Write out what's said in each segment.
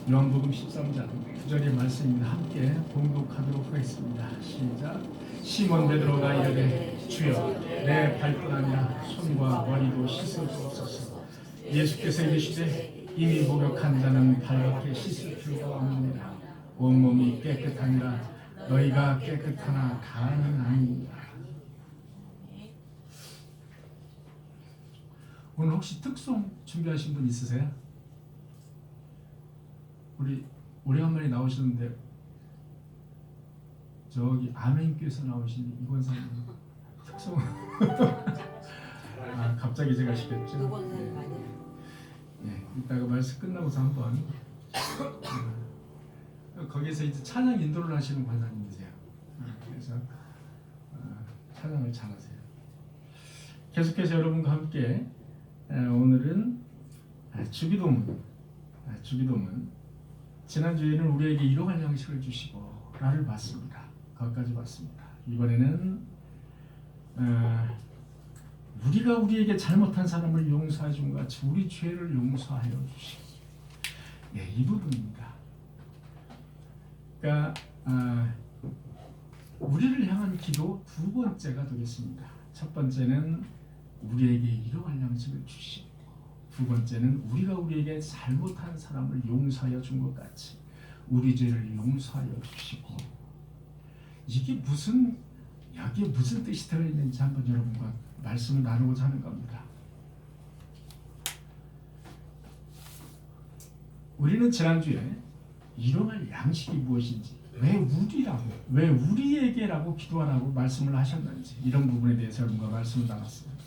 요한복음 13장 9절의 말씀입니다. 함께 봉독하도록 하겠습니다. 시작. 시몬 베드로가 이르되 주여 내 발뿐 아니라 손과 머리도 씻어 주옵소서. 예수께서 이르시되 이미 목욕한 자는 발밖에 씻을 필요가 없느니라. 온몸이 깨끗하니라. 너희가 깨끗하나 다는 아니니라. 오늘 혹시 특송 준비하신 분 있으세요? 우리 오래간만에 나오셨는데 저기 아멘교에서 나오신 이권사님 특송 갑자기 제가 시켰죠. 네, 이따가 말씀 끝나고서 한번 거기서 이제 찬양 인도를 하시는 권사님이세요. 그래서 찬양을 잘하세요. 계속해서 여러분과 함께 오늘은 주기도문 지난주에는 우리에게 일용할 양식을 주시고 라를 봤습니다. 거기까지 봤습니다. 이번에는 우리가 우리에게 잘못한 사람을 용서해 준 것 같이 우리 죄를 용서하여 주시고, 이 부분입니다. 그러니까 우리를 향한 기도 두 번째가 되겠습니다. 첫 번째는 우리에게 일용할 양식을 주시고, 두 번째는 우리가 우리에게 잘못한 사람을 용서하여 준 것 같이 우리 죄를 용서하여 주시고. 이게 여기에 무슨 뜻이 들어있는지 한번 여러분과 말씀을 나누고자 하는 겁니다. 우리는 지난주에 일용할 양식이 무엇인지, 왜 우리에게라고 기도하라고 말씀을 하셨는지, 이런 부분에 대해서 여러분과 말씀을 나눴습니다.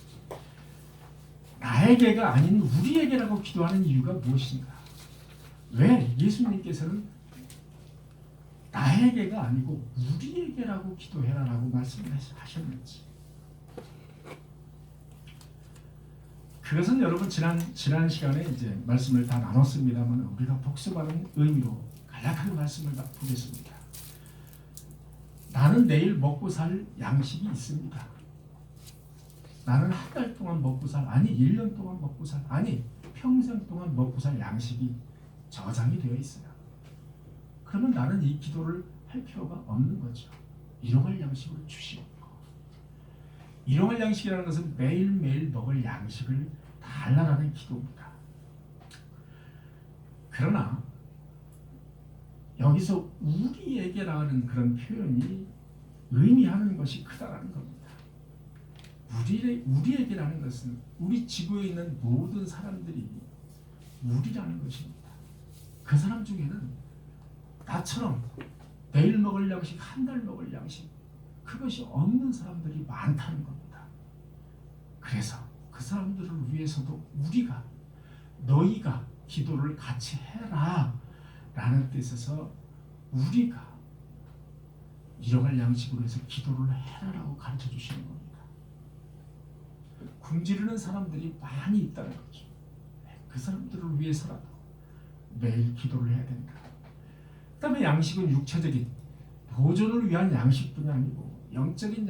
나에게가 아닌 우리에게라고 기도하는 이유가 무엇인가? 왜 예수님께서는 나에게가 아니고 우리에게라고 기도해라라고 말씀을 하셨는지. 그것은 여러분 지난 시간에 이제 말씀을 다 나눴습니다만 우리가 복습하는 의미로 간략하게 말씀을 보겠습니다. 나는 내일 먹고 살 양식이 있습니다. 나는 한 달 동안 먹고 살, 아니 1년 동안 먹고 살, 아니 평생 동안 먹고 살 양식이 저장이 되어 있어요. 그러면 나는 이 기도를 할 필요가 없는 거죠. 일용할 양식을 주시고. 일용할 양식이라는 것은 매일매일 먹을 양식을 달라라는 기도입니다. 그러나 여기서 우리에게라는 그런 표현이 의미하는 것이 크다라는 겁니다. 우리에게라는 것은 우리 지구에 있는 모든 사람들이 우리라는 것입니다. 그 사람 중에는 나처럼 내일 먹을 양식, 한 달 먹을 양식, 그것이 없는 사람들이 많다는 겁니다. 그래서 그 사람들을 위해서도 너희가 기도를 같이 해라 라는 뜻에서 우리가 일용할 양식으로 해서 기도를 해라라고 가르쳐 주시는 겁니다. 굶주리는 사람들이 많이 있다는 거죠. 그 사람들을 위해서라도 매일 기도를 해야 된다. 그 다음에 양식은 육체적인 보존을 위한 양식뿐이 아니고 영적인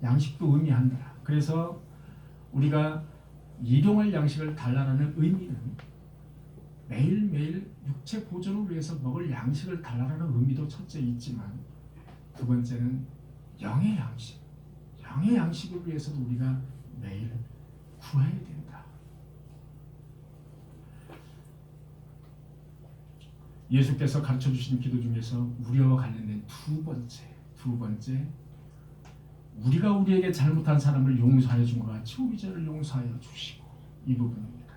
양식도 의미한다. 그래서 우리가 일용할 양식을 달라는 의미는 매일매일 육체 보존을 위해서 먹을 양식을 달라는 의미도 첫째 있지만, 두 번째는 영의 양식을 위해서도 우리가 매일 구해야 된다. 예수께서 가르쳐 주신 기도 중에서 우리와 관련된 두 번째 우리가 우리에게 잘못한 사람을 용서하여 준 것 같이 우리 죄를 용서하여 주시고, 이 부분입니다.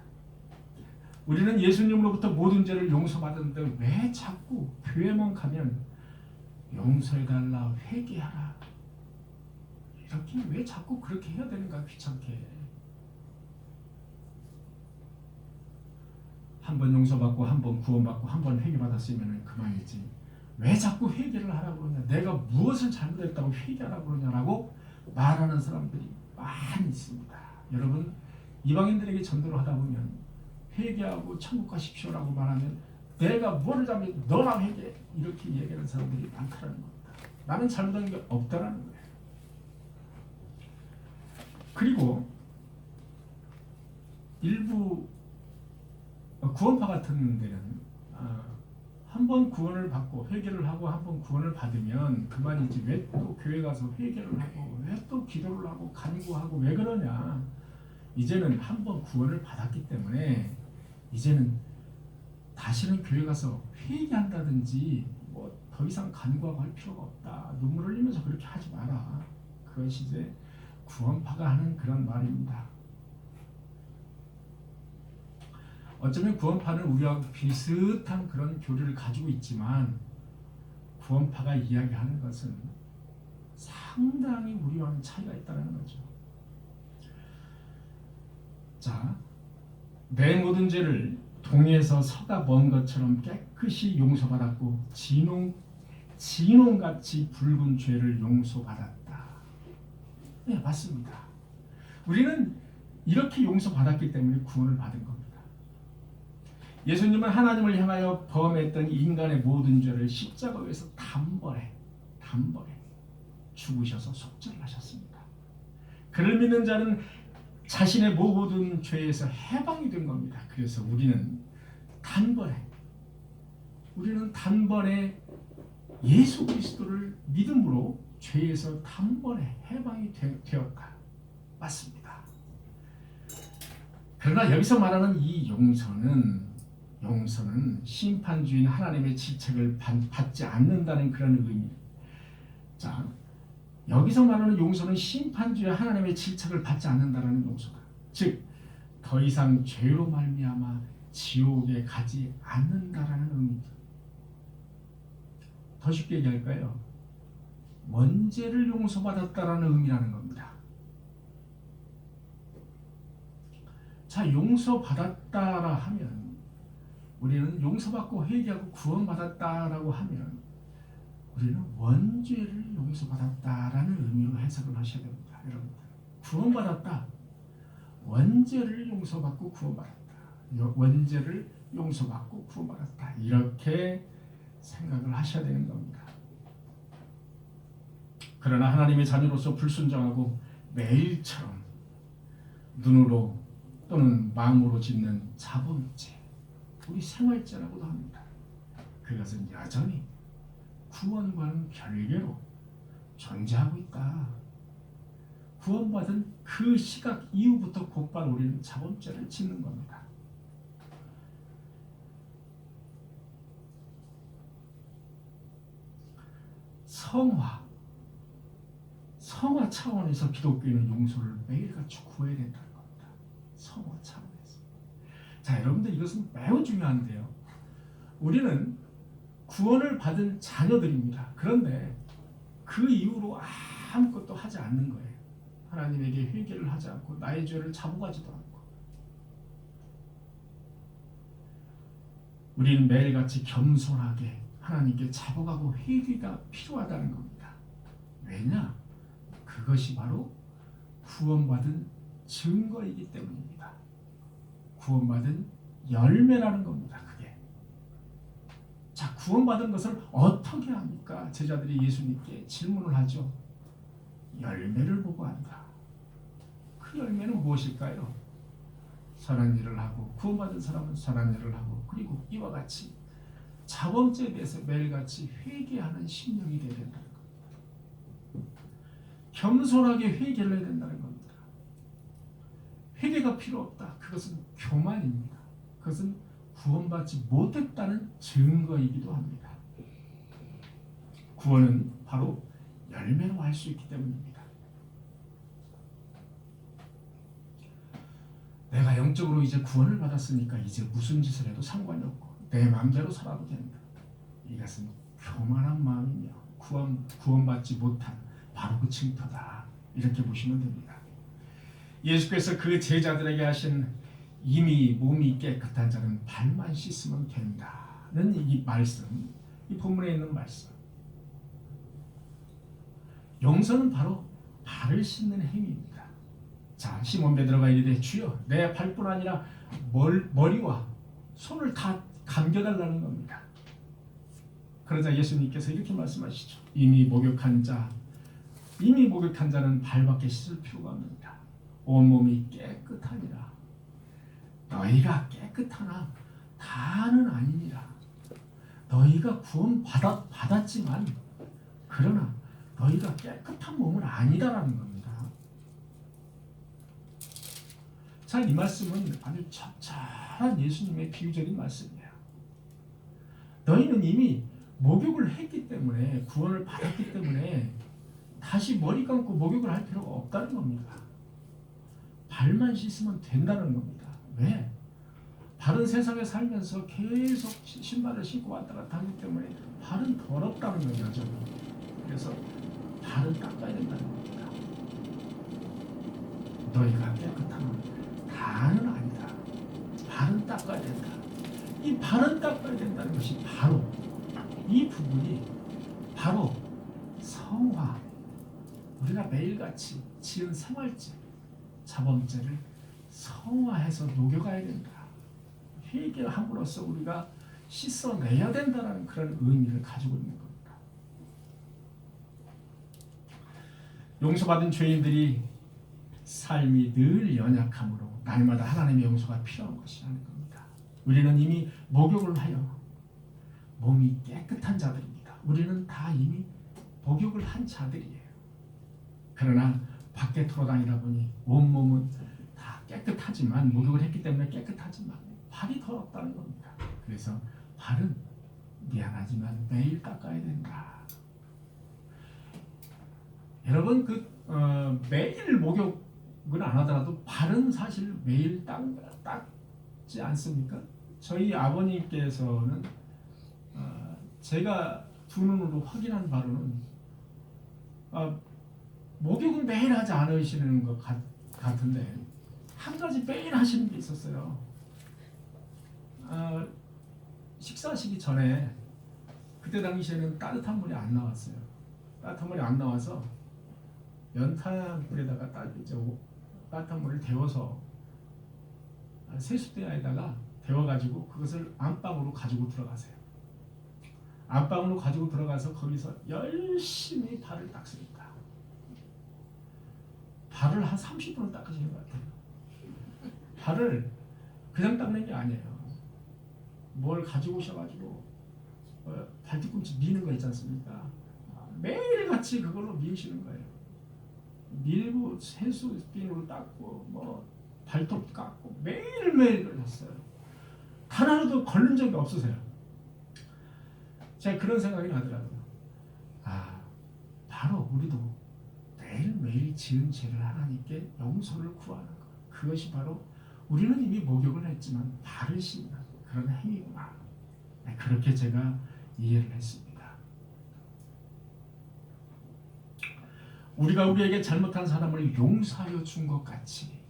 우리는 예수님으로부터 모든 죄를 용서받았는데 왜 자꾸 교회만 가면 용서해달라, 회개하라, 이렇게 왜 자꾸 그렇게 해야 되는가? 귀찮게. 한 번 용서받고 한 번 구원받고 한 번 회개받았으면 그만이지. 왜 자꾸 회개를 하라고 그러냐? 내가 무엇을 잘못했다고 회개하라고 그러냐라고 말하는 사람들이 많이 있습니다. 여러분, 이방인들에게 전도를 하다 보면 회개하고 천국 가십시오라고 말하면 내가 뭐를 잘못, 너나 회개, 이렇게 얘기하는 사람들이 많다는 겁니다. 나는 잘못한 게 없다라는 거예요. 그리고 일부 구원파 같은 데는 한번 구원을 받고 회개를 하고 한번 구원을 받으면 그만이지 왜 또 교회 가서 회개를 하고 왜 또 기도를 하고 간구하고 왜 그러냐. 이제는 한번 구원을 받았기 때문에 이제는 다시는 교회 가서 회개한다든지 뭐 더 이상 간구하고 할 필요가 없다. 눈물 흘리면서 그렇게 하지 마라. 그것이 이제 구원파가 하는 그런 말입니다. 어쩌면 구원파는 우리와 비슷한 그런 교리를 가지고 있지만 구원파가 이야기하는 것은 상당히 우리와는 차이가 있다는 거죠. 자, 내 모든 죄를 동에서 서가 먼 것처럼 깨끗이 용서받았고 진홍같이 붉은 죄를 용서받았다. 네, 맞습니다. 우리는 이렇게 용서받았기 때문에 구원을 받은 겁니다. 예수님은 하나님을 향하여 범했던 인간의 모든 죄를 십자가 위에서 단번에 죽으셔서 속죄를 하셨습니다. 그를 믿는 자는 자신의 모든 죄에서 해방이 된 겁니다. 그래서 우리는 단번에 예수 그리스도를 믿음으로 죄에서 단번에 해방이 되었다. 맞습니다. 그러나 여기서 말하는 이 용서는 심판주인 하나님의 질책을 받지 않는다는 그런 의미. 자, 여기서 말하는 용서는 심판주의 하나님의 질책을 받지 않는다는 용서다. 즉, 더 이상 죄로 말미암아 지옥에 가지 않는다라는 의미입니다. 더 쉽게 얘기할까요? 원죄를 용서받았다라는 의미라는 겁니다. 자, 용서받았다라 하면 우리는 용서받고 회개하고 구원받았다라고 하면 우리는 원죄를 용서받았다라는 의미로 해석을 하셔야 됩니다. 여러분들, 구원받았다. 원죄를 용서받고 구원받았다. 원죄를 용서받고 구원받았다. 이렇게 생각을 하셔야 되는 겁니다. 그러나 하나님의 자녀로서 불순종하고 매일처럼 눈으로 또는 마음으로 짓는 자범죄, 우리 생활죄라고도 합니다. 그것은 여전히 구원과는 별개로 존재하고 있다. 구원받은 그 시각 이후부터 곧바로 우리는 자범죄를 짓는 겁니다. 성화 차원에서 기독교인은 용서를 매일같이 구해야 된다는 겁니다. 성화 차원에서. 자, 여러분들 이것은 매우 중요한데요. 우리는 구원을 받은 자녀들입니다. 그런데 그 이후로 아무것도 하지 않는 거예요. 하나님에게 회개를 하지 않고 나의 죄를 자복하지도 않고. 우리는 매일같이 겸손하게 하나님께 자복하고 회개가 필요하다는 겁니다. 왜냐? 그것이 바로 구원받은 증거이기 때문입니다. 구원받은 열매라는 겁니다. 그게. 자, 구원받은 것을 어떻게 합니까? 제자들이 예수님께 질문을 하죠. 열매를 보고 한다. 그 열매는 무엇일까요? 선한 일을 하고, 구원받은 사람은 선한 일을 하고, 그리고 이와 같이 자범죄에 대해서 매일같이 회개하는 심령이 되어야 된다는 겁니다. 겸손하게 회개를 해야 된다는 겁니다. 회개가 필요 없다. 그것은 교만입니다. 그것은 구원받지 못했다는 증거이기도 합니다. 구원은 바로 열매로 할 수 있기 때문입니다. 내가 영적으로 이제 구원을 받았으니까 이제 무슨 짓을 해도 상관이 없고 내 마음대로 살아도 된다. 이것은 교만한 마음이며 구원받지 못한 바로 그 징표다. 이렇게 보시면 됩니다. 예수께서 그 제자들에게 하신 이미 몸이 깨끗한 자는 발만 씻으면 된다는 이 말씀, 이 본문에 있는 말씀. 용서는 바로 발을 씻는 행위입니다. 자, 시몬 베드로가 이르되 주여 내 발뿐 아니라 머리와 손을 다 감겨달라는 겁니다. 그러자 예수님께서 이렇게 말씀하시죠. 이미 목욕한 자는 발밖에 씻을 필요가 없습니다. 온몸이 깨끗하니라. 너희가 깨끗하나 다는 아니니라. 너희가 구원 받았지만 그러나 너희가 깨끗한 몸은 아니다라는 겁니다. 자, 이 말씀은 아주 적절한 예수님의 비유적인 말씀이에요. 너희는 이미 목욕을 했기 때문에, 구원을 받았기 때문에 다시 머리 감고 목욕을 할 필요가 없다는 겁니다. 발만 씻으면 된다는 겁니다. 왜? 발은 세상에 살면서 계속 신발을 신고 왔다 갔다 하기 때문에 발은 더럽다는 거죠. 그래서 발은 닦아야 된다는 겁니다. 너희가 깨끗하면 다는 아니다. 발은 닦아야 된다. 이 발은 닦아야 된다는 것이 바로 이 부분이 바로 성화, 우리가 매일같이 지은 생활죄, 자범죄를 성화해서 녹여가야 된다. 회개함으로써 우리가 씻어내야 된다는 그런 의미를 가지고 있는 겁니다. 용서받은 죄인들이 삶이 늘 연약함으로 날마다 하나님의 용서가 필요한 것이라는 겁니다. 우리는 이미 목욕을 하여 몸이 깨끗한 자들입니다. 우리는 다 이미 목욕을 한 자들이에요. 그러나 밖에 돌아다니다 보니 온몸은 다 깨끗하지만, 목욕을 했기 때문에 깨끗하지만 발이 더럽다는 겁니다. 그래서 발은 미안하지만 매일 닦아야 된다. 여러분, 매일 목욕은 안 하더라도 발은 사실 매일 닦지 않습니까? 저희 아버님께서는 제가 두 눈으로 확인한 바로는 목욕은 매일 하지 않으시는 것 같은데 한 가지 매일 하시는 게 있었어요. 식사하시기 전에, 그때 당시에는 따뜻한 물이 안 나왔어요. 따뜻한 물이 안 나와서 연탄불에다가 따뜻한 물을 데워서 세숫대야에다가 데워가지고 그것을 안방으로 가지고 들어가세요. 안방으로 가지고 들어가서 거기서 열심히 발을 닦습니다. 발을 한 30분은 닦으시는 것 같아요. 발을 그냥 닦는 게 아니에요. 뭘 가지고 오셔가지고 발뒤꿈치 미는 거 있지 않습니까? 매일같이 그걸로 미시는 거예요. 밀고 세수빈으로 닦고 뭐 발톱 깎고 매일매일 그러셨어요. 단 하나도 걸른 적이 없으세요. 제가 그런 생각이 나더라고요. 바로 우리도 매일매일 지은 죄를 하나님께 용서를 구하는 것, 그것이 바로 우리는 이미 목욕을 했지만 발을 씻는 그런 행위구나. 그렇게 제가 이해를 했습니다. 우리가 우리에게 잘못한 사람을 용서하여 준 것 같이,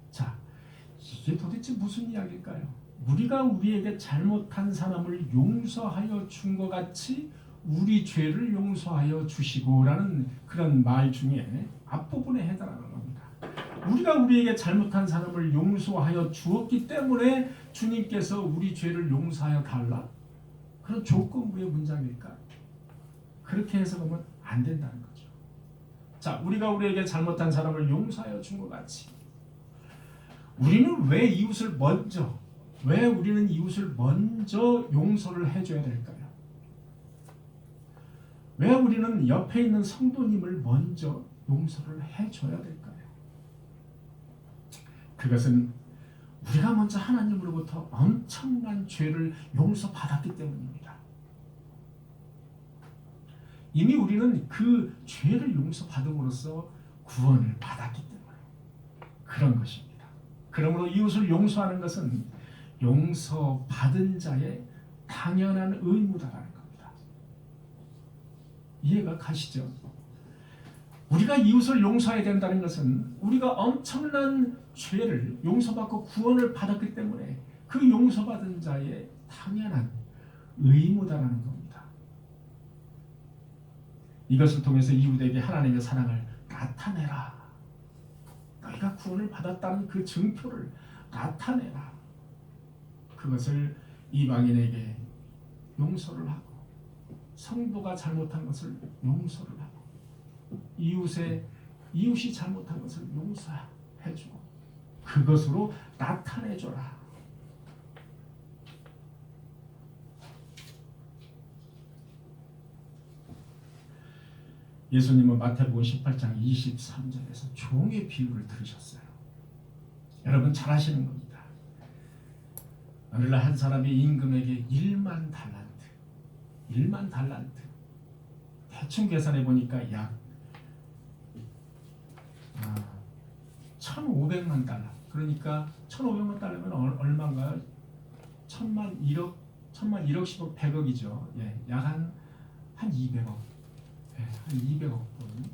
자, 이게 도대체 무슨 이야기일까요? 우리가 우리에게 잘못한 사람을 용서하여 준 것 같이 우리 죄를 용서하여 주시고라는 그런 말 중에 앞부분에 해당하는 겁니다. 우리가 우리에게 잘못한 사람을 용서하여 주었기 때문에 주님께서 우리 죄를 용서하여 달라? 그런 조건부의 문장일까? 그렇게 해석하면 안 된다는 거죠. 자, 우리가 우리에게 잘못한 사람을 용서하여 준 것 같이 우리는 왜 우리는 이웃을 먼저 용서를 해줘야 될까요? 왜 우리는 옆에 있는 성도님을 먼저 용서를 해줘야 될까요? 그것은 우리가 먼저 하나님으로부터 엄청난 죄를 용서받았기 때문입니다. 이미 우리는 그 죄를 용서받음으로써 구원을 받았기 때문에 그런 것입니다. 그러므로 이웃을 용서하는 것은 용서받은 자의 당연한 의무다라는 겁니다. 이해가 가시죠? 우리가 이웃을 용서해야 된다는 것은 우리가 엄청난 죄를 용서받고 구원을 받았기 때문에 그 용서받은 자의 당연한 의무다라는 겁니다. 이것을 통해서 이웃에게 하나님의 사랑을 나타내라. 너희가 구원을 받았다는 그 증표를 나타내라. 그것을 이방인에게 용서를 하고, 성도가 잘못한 것을 용서를 하고, 이웃이 잘못한 것을 용서해주고 그것으로 나타내줘라. 예수님은 마태복음 18장 23절에서 종의 비유를 들으셨어요. 여러분 잘 아시는 겁니다. 어느 날 한 사람이 임금에게 1만 달란트 대충 계산해 보니까 약 1,500만 달러. 그러니까 1,500만 달러면 얼마인가요? 1,000만 1억 10억 100억이죠. 예, 약 한 200억. 예, 한 200억 돈.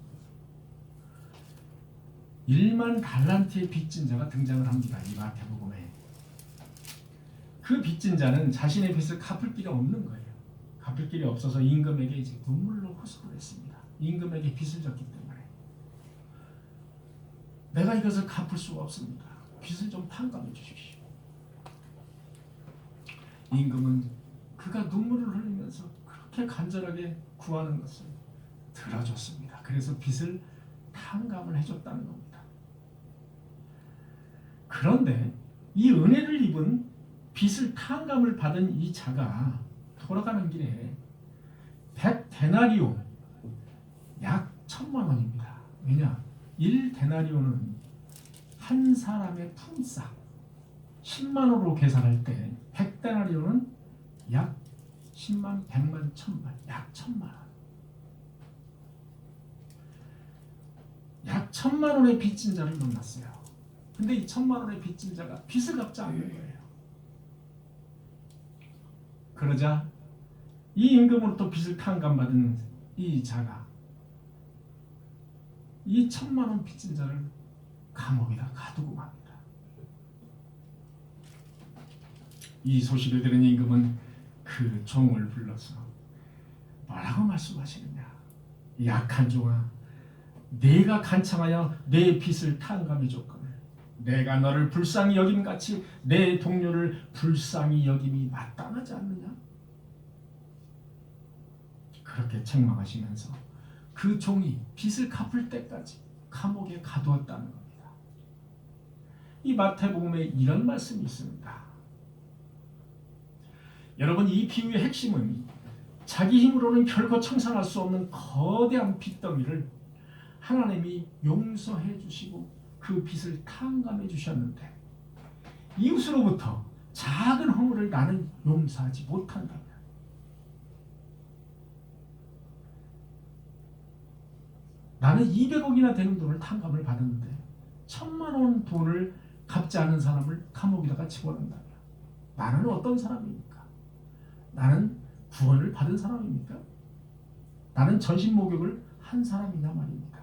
1만 달란트의 빚진 자가 등장을 합니다. 이 마태복음에. 그 빚진 자는 자신의 빚을 갚을 길이 없는 거예요. 갚을 길이 없어서 임금에게 이제 눈물로 호소를 했습니다. 임금에게 빚을 졌기 때문에 내가 이것을 갚을 수가 없습니다. 빚을 좀 탕감해 주십시오. 임금은 그가 눈물을 흘리면서 그렇게 간절하게 구하는 것을 들어줬습니다. 그래서 빚을 탕감을 해줬다는 겁니다. 그런데 이 은혜를 입은 빚을 탕감을 받은 이 자가 돌아가는 길에 100데나리온 약 1,000만 원입니다. 왜냐? 1데나리온은 한 사람의 품삯 10만 원으로 계산할 때 100데나리온은 약 10만, 100만, 1000만, 약 1,000만 원. 약 1,000만 원의 빚진 자를 만났어요. 근데 이 1,000만 원의 빚진 자가 빚을 갚지 않는 거예요. 그러자 이 임금으로부터 빚을 탕감받은 이 자가 이 1,000만 원 빚진 자를 감옥에다 가두고 맙니다. 이 소식을 들은 임금은 그 종을 불러서 뭐라고 말씀하시느냐? 약한 종아, 내가 간청하여 내 빚을 탕감해 줬거늘 내가 너를 불쌍히 여김같이 내 동료를 불쌍히 여김이 마땅하지 않느냐? 그렇게 책망하시면서 그 종이 빚을 갚을 때까지 감옥에 가두었다는 겁니다. 이 마태복음에 이런 말씀이 있습니다. 여러분, 이 비유의 핵심은 자기 힘으로는 결코 청산할 수 없는 거대한 빚더미를 하나님이 용서해 주시고 그 빚을 탕감해 주셨는데 이웃으로부터 작은 허물을 나는 용서하지 못한다면 나는 200억이나 되는 돈을 탕감을 받았는데 1,000만 원 돈을 갚지 않은 사람을 감옥에다가 집어넣는다면 나는 어떤 사람입니까? 나는 구원을 받은 사람입니까? 나는 전신 목욕을 한 사람이냐 말입니다.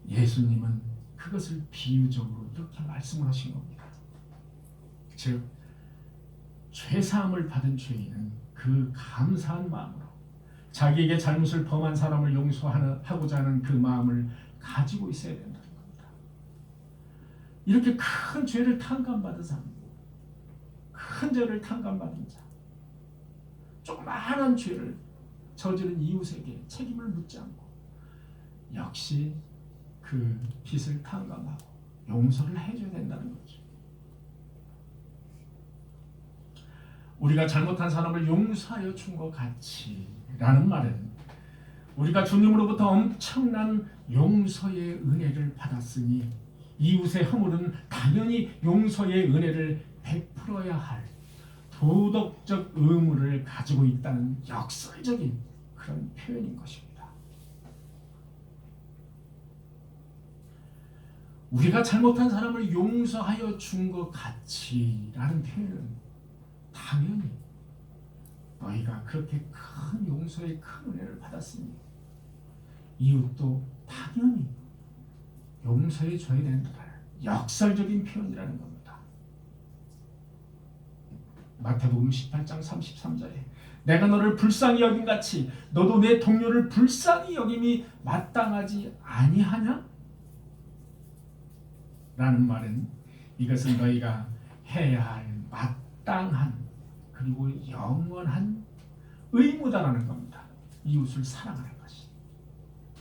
예수님은 그것을 비유적으로 이렇게 말씀을 하신 겁니다. 즉, 죄사함을 받은 죄인은 그 감사한 마음으로 자기에게 잘못을 범한 사람을 용서하고자 하는 그 마음을 가지고 있어야 된다는 겁니다. 이렇게 큰 죄를 탕감받은 사람, 큰 죄를 탕감받은 자, 조그마한 죄를 저지른 이웃에게 책임을 묻지 않고 역시 그 빚을 탕감하고 용서를 해줘야 된다는 거죠. 우리가 잘못한 사람을 용서하여 준 것 같이 라는 말은 우리가 주님으로부터 엄청난 용서의 은혜를 받았으니 이웃의 허물은 당연히 용서의 은혜를 베풀어야 할 도덕적 의무를 가지고 있다는 역설적인 그런 표현인 것입니다. 우리가 잘못한 사람을 용서하여 준 것 같이 라는 표현은 당연히 너희가 그렇게 큰 용서의 큰 은혜를 받았으니 이웃도 당연히 용서해 줘야 된다는 역설적인 표현이라는 겁니다. 마태복음 18장 33절에 내가 너를 불쌍히 여김같이 너도 내 동료를 불쌍히 여김이 마땅하지 아니하냐? 라는 말은 이것은 너희가 해야 할 마땅한 그리고 영원한 의무다라는 겁니다. 이웃을 사랑하는 것이.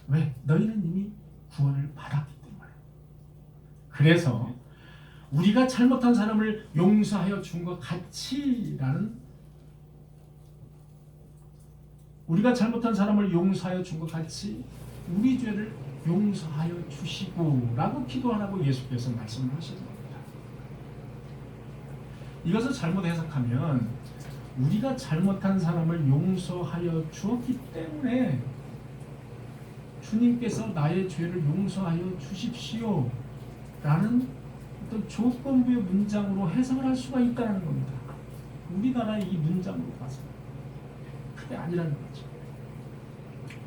왜? 너희는 이미 구원을 받았기 때문에. 그래서 우리가 잘못한 사람을 용서하여 준 것 같이라는 우리가 잘못한 사람을 용서하여 준 것 같이 우리 죄를 용서하여 주시고 라고 기도하라고 예수께서 말씀을 하시는 겁니다. 이것을 잘못 해석하면 우리가 잘못한 사람을 용서하여 주었기 때문에 주님께서 나의 죄를 용서하여 주십시오 라는 어떤 조건부의 문장으로 해석을 할 수가 있다는 겁니다. 우리나라의 이 문장으로 봐서 그게 아니라는 거죠.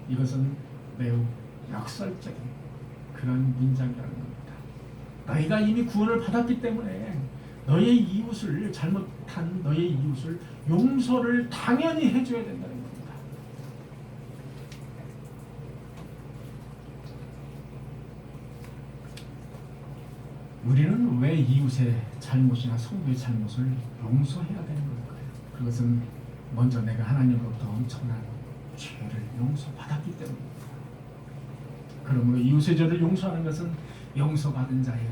이것은 매우 역설적인 그런 문장이라는 겁니다. 너희가 이미 구원을 받았기 때문에 너의 이웃을, 잘못한 너의 이웃을 용서를 당연히 해줘야 된다는 겁니다. 우리는 왜 이웃의 잘못이나 성도의 잘못을 용서해야 되는 걸까요? 그것은 먼저 내가 하나님으로부터 엄청난 죄를 용서받았기 때문입니다. 그러므로 이웃의 죄를 용서하는 것은 용서받은 자의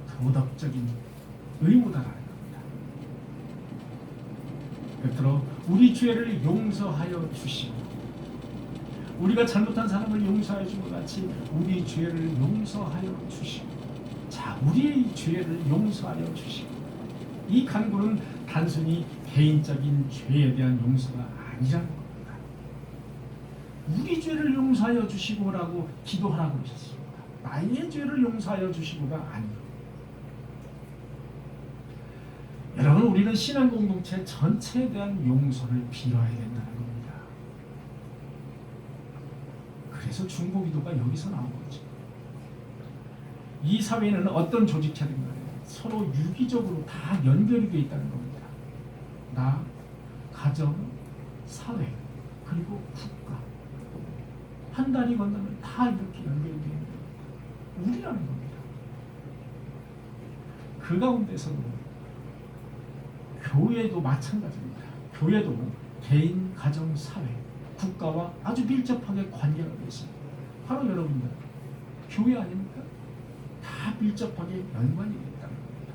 도덕적인 의무다라는 겁니다. 끝으로 우리 죄를 용서하여 주시고 우리가 잘못한 사람을 용서해 준 것 같이 우리 죄를 용서하여 주시고 자, 우리의 죄를 용서하여 주시고 이 간구는 단순히 개인적인 죄에 대한 용서가 아니라는 겁니다. 우리 죄를 용서하여 주시고라고 기도하라고 하셨습니다. 나의 죄를 용서하여 주시고가 아니에요. 여러분, 우리는 신앙 공동체 전체에 대한 용서를 빌어야 된다는 겁니다. 그래서 중보기도가 여기서 나온 거죠. 이 사회는 어떤 조직체든 간에 서로 유기적으로 다 연결이 되어 있다는 겁니다. 나, 가정, 사회, 그리고 국가. 한 단위 건너면 다 이렇게 연결이 되어 있는 겁니다. 우리라는 겁니다. 그 가운데서도 교회도 마찬가지입니다. 교회도 개인, 가정, 사회, 국가와 아주 밀접하게 관계가 되어 있습니다. 바로 여러분들, 교회 아닙니까? 다 밀접하게 연관이 있다는 겁니다.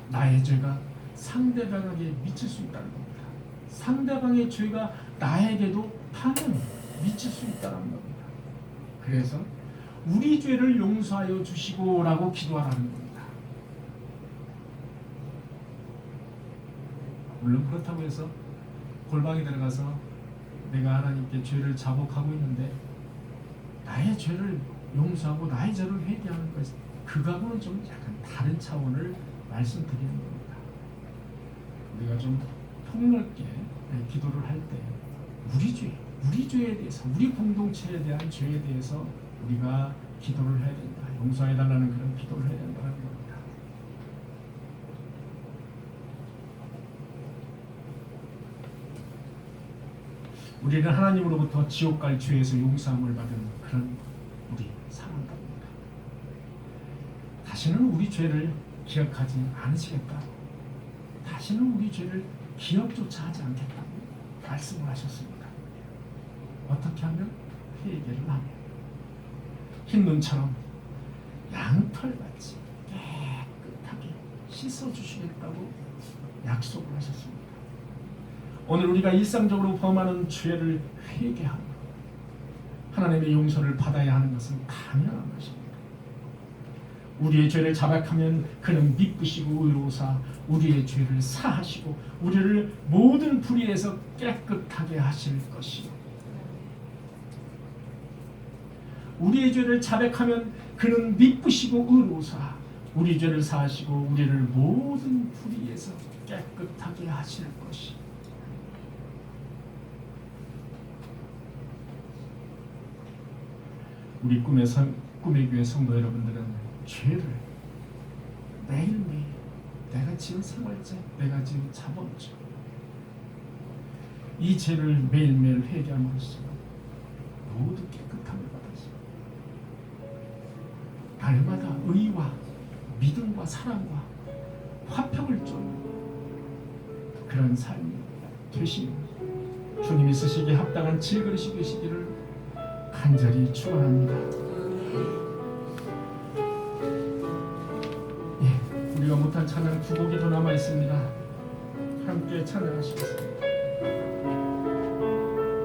나의 죄가 상대방에게 미칠 수 있다는 겁니다. 상대방의 죄가 나에게도 파면 미칠 수 있다는 겁니다. 그래서 우리 죄를 용서하여 주시고라고 기도하라는 겁니다. 물론 그렇다고 해서 골방에 들어가서 내가 하나님께 죄를 자복하고 있는데 나의 죄를 용서하고 나의 죄를 회개하는 것, 그거하고는 좀 약간 다른 차원을 말씀드리는 겁니다. 우리가 좀 폭넓게 기도를 할 때 우리 죄에 대해서, 우리 공동체에 대한 죄에 대해서 우리가 기도를 해야 된다. 용서해달라는 그런 기도를 해야 된다는 겁니다. 우리는 하나님으로부터 지옥 갈 죄에서 용서함을 받은 그런 우리 사랑합니다. 다시는 우리 죄를 기억하지 않으시겠다. 다시는 우리 죄를 기억조차 하지 않겠다고 말씀을 하셨습니다. 어떻게 하면? 회개를 하면 흰 눈처럼 양털같이 깨끗하게 씻어주시겠다고 약속을 하셨습니다. 오늘 우리가 일상적으로 범하는 죄를 회개하고 하나님의 용서를 받아야 하는 것은 당연한 것입니다. 우리의 죄를 자백하면 그는 미쁘시고 의로우사 우리의 죄를 사하시고 우리를 모든 불의에서 깨끗하게 하실 것이요. 우리의 죄를 자백하면 그는 미쁘시고 의로우사 우리 죄를 사하시고 우리를 모든 불의에서 깨끗하게 하실 것이요. 우리 꿈의 교회 성도 여러분들은 죄를 매일매일 내가 지은 생활죄, 내가 지은 자범죄, 이 죄를 매일매일 회개함으로써 모두 깨끗함을 받았습니다. 날마다 의와 믿음과 사랑과 화평을 쫓는 그런 삶이 되시는 주님이 쓰시기에 합당한 질그릇이 되시기를 간절히 축원합니다. 우리가 못한 찬양 두 곡이 더 남아 있습니다. 함께 찬양하시겠습니다.